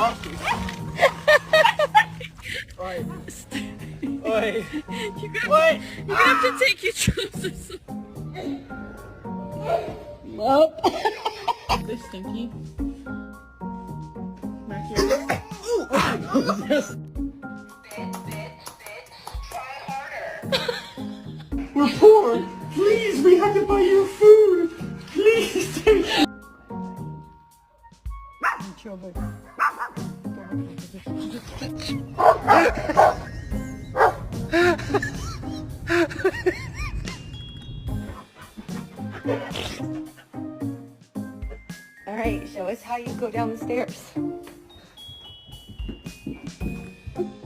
Oi. Oi. You're gonna have to take your trousers off. Nope. They're stinky. Yes. We're poor. Please, we have to buy you food. Please. All right, show us how you go down the stairs.